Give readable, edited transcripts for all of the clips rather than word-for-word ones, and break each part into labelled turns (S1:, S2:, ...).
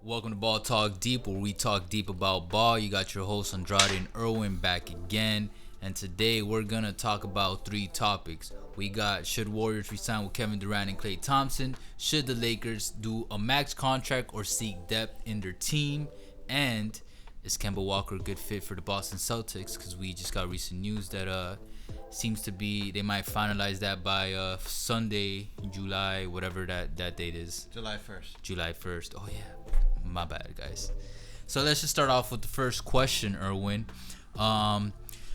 S1: Welcome to Ball Talk Deep, where we talk deep about ball. You got your hosts Andrade and Irwin back again, and today we're gonna talk about three topics. We got should Warriors resign with Kevin Durant and Klay Thompson? Should the Lakers do a max contract or seek depth in their team? And is Kemba Walker a good fit for the Boston Celtics? Because we just got recent news that seems to be they might finalize that by Sunday, July, whatever that date is.
S2: July 1st.
S1: July 1st. Oh yeah. My bad, guys. So let's just start off with the first question, Irwin.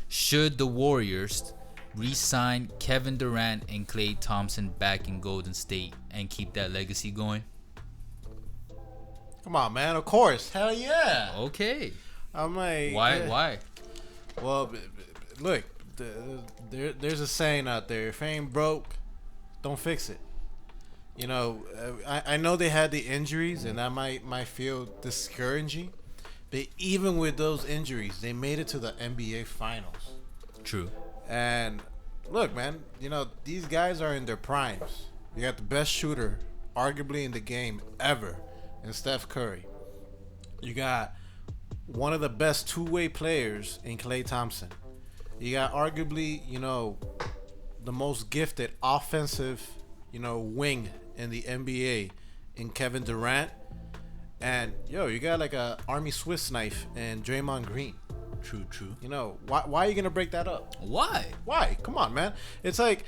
S1: Should the Warriors re-sign Kevin Durant and Klay Thompson back in Golden State and keep that legacy going?
S2: Come on, man. Of course. Hell yeah.
S1: Okay.
S2: I'm like,
S1: Why?
S2: yeah.
S1: Why?
S2: Well, look, there's a saying out there: if it ain't broke, don't fix it. You know, I know they had the injuries, and that might feel discouraging. But even with those injuries, they made it to the NBA Finals.
S1: True.
S2: And look, man, you know these guys are in their primes. You got the best shooter, arguably in the game ever, in Steph Curry. You got one of the best two-way players in Klay Thompson. You got arguably, the most gifted offensive, wing in the NBA in Kevin Durant. And, you got like a Army Swiss knife and Draymond Green.
S1: True.
S2: Why are you going to break that up?
S1: Why?
S2: Why? Come on, man. It's like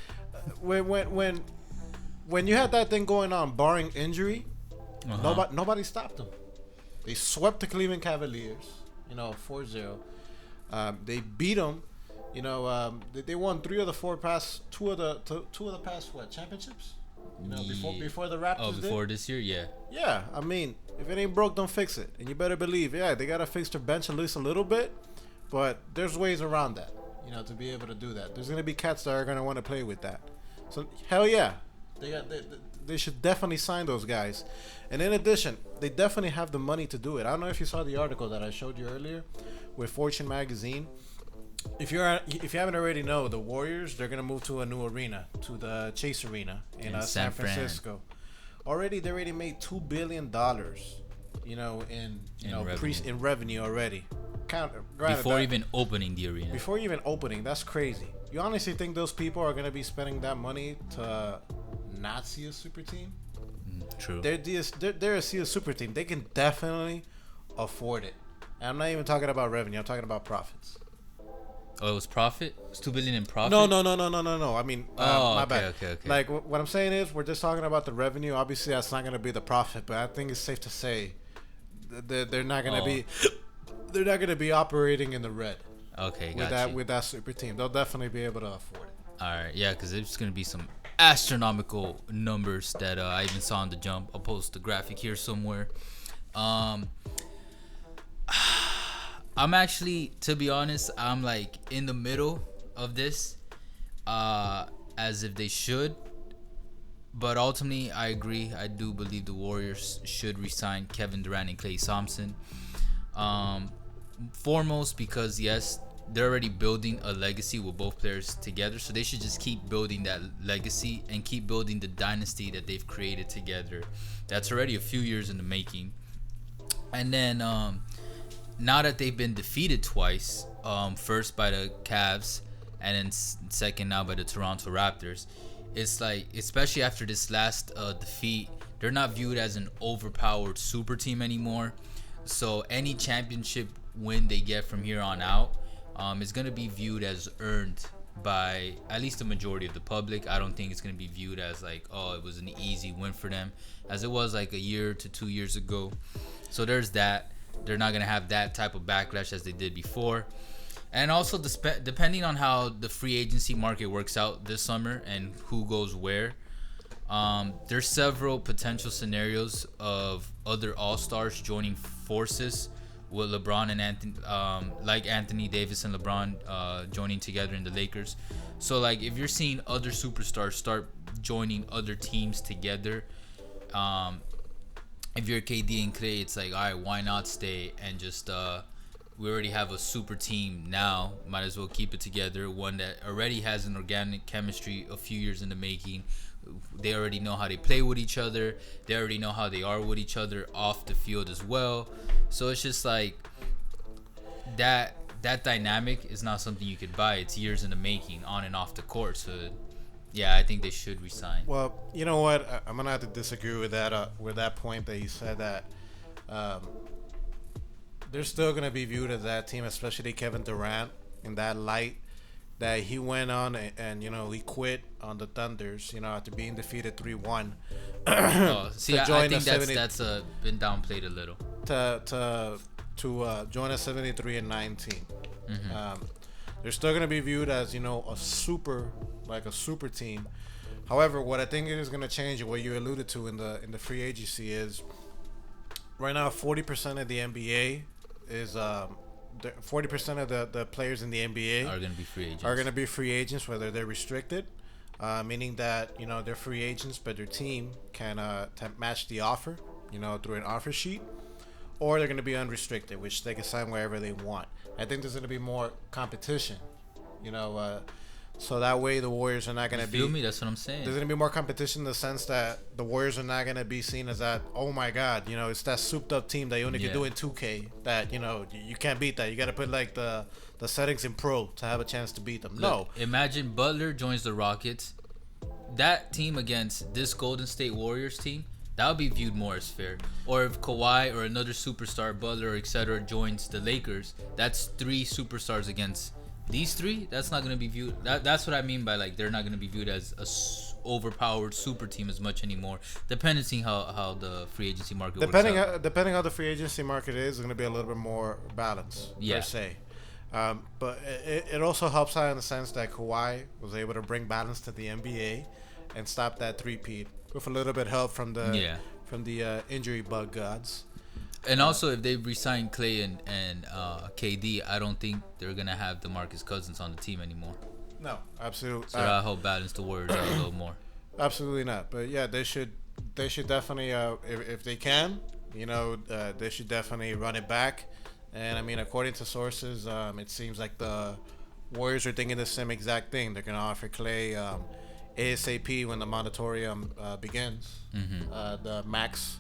S2: when you had that thing going on, barring injury, nobody stopped them. They swept the Cleveland Cavaliers, 4-0. They beat them. They won two of the past championships? Before the Raptors.
S1: Oh, before this year, yeah.
S2: Yeah, I mean, if it ain't broke, don't fix it. And you better believe, they gotta fix their bench at least a little bit, but there's ways around that, to be able to do that. There's gonna be cats that are gonna want to play with that. So hell yeah, they should definitely sign those guys. And in addition, they definitely have the money to do it. I don't know if you saw the article that I showed you earlier with Fortune magazine. If you haven't already know, the Warriors, they're gonna move to a new arena, to the Chase Arena in San Francisco. They already made $2 billion, in revenue already.
S1: Before even opening the arena.
S2: Before even opening, that's crazy. You honestly think those people are gonna be spending that money to not see a super team?
S1: True.
S2: They're a super team. They can definitely afford it. And I'm not even talking about revenue. I'm talking about profits.
S1: Oh, it was profit? It's $2 billion in profit?
S2: No. I mean, my bad.
S1: Okay.
S2: Like, what I'm saying is, we're just talking about the revenue. Obviously, that's not going to be the profit, but I think it's safe to say they're not going to be, they're not going to be operating in the red.
S1: Okay,
S2: with that super team. They'll definitely be able to afford it.
S1: All right, yeah, because there's going to be some astronomical numbers that I even saw on the jump. I'll post the graphic here somewhere. I'm actually, to be honest, I'm like in the middle of this, as if they should. But ultimately, I agree. I do believe the Warriors should re-sign Kevin Durant and Klay Thompson. Foremost because, yes, they're already building a legacy with both players together. So they should just keep building that legacy and keep building the dynasty that they've created together. That's already a few years in the making. And then, now that they've been defeated twice, first by the Cavs and then second now by the Toronto Raptors, it's like, especially after this last defeat, they're not viewed as an overpowered super team anymore. So any championship win they get from here on out is going to be viewed as earned by at least the majority of the public. I don't think it's going to be viewed as like, oh, it was an easy win for them, as it was like a year to 2 years ago. So there's that. They're not going to have that type of backlash as they did before. And also, depending on how the free agency market works out this summer and who goes where, there's several potential scenarios of other all-stars joining forces with LeBron and Anthony, like Anthony Davis and LeBron joining together in the Lakers. So, like, if you're seeing other superstars start joining other teams together, if you're KD and Klay, it's like, all right, why not stay and just we already have a super team now. Might as well keep it together. One that already has an organic chemistry a few years in the making. They already know how they play with each other. They already know how they are with each other off the field as well. So it's just like that dynamic is not something you could buy. It's years in the making, on and off the court. So yeah, I think they should resign.
S2: Well, you know what? I'm gonna have to disagree with that point that you said that they're still gonna be viewed as that team, especially Kevin Durant, in that light that he went on and he quit on the Thunders, after being defeated 3-1.
S1: Oh, see, I think
S2: that's
S1: been downplayed a little.
S2: To join a 73-19. They're still gonna be viewed as a super team. However, what I think is gonna change, what you alluded to in the free agency, is right now 40% of the NBA is 40% of the players in the NBA
S1: Are going to be free agents.
S2: Are going to be free agents, whether they're restricted, meaning that they're free agents, but their team can match the offer, through an offer sheet, or they're going to be unrestricted, which they can sign wherever they want. I think there's going to be more competition, so that way the Warriors are not going to be.
S1: Feel me? That's what I'm saying.
S2: There's going to be more competition in the sense that the Warriors are not going to be seen as that. Oh my God, it's that souped up team that you only can do in 2K. That you can't beat that. You got to put like the settings in Pro to have a chance to beat them.
S1: Look,
S2: no.
S1: Imagine Butler joins the Rockets. That team against this Golden State Warriors team, that would be viewed more as fair. Or if Kawhi or another superstar, Butler, etc., joins the Lakers, that's 3 superstars against these 3. That's not going to be viewed. That's what I mean by like they're not going to be viewed as a overpowered super team as much anymore. Depending how the free agency market works out.
S2: Depending how the free agency market is going to be a little bit more balanced, per se. But it also helps out in the sense that Kawhi was able to bring balance to the NBA and stop that three-peat with a little bit of help from the injury bug gods.
S1: And also, if they resign Klay and KD, I don't think they're gonna have DeMarcus Cousins on the team anymore.
S2: No, absolutely.
S1: So that'll help balance the Warriors out a little more.
S2: Absolutely not. But yeah, they should definitely, if they can, they should definitely run it back. And I mean, according to sources, it seems like the Warriors are thinking the same exact thing. They're gonna offer Klay ASAP when the moratorium begins, the max.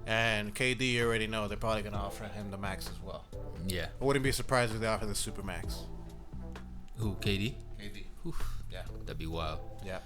S2: And KD, you already know they're probably going to offer him the max as well.
S1: Yeah.
S2: I wouldn't be surprised if they offer the super max.
S1: Who, KD?
S2: KD.
S1: Oof.
S2: Yeah.
S1: That'd be wild.
S2: Yeah.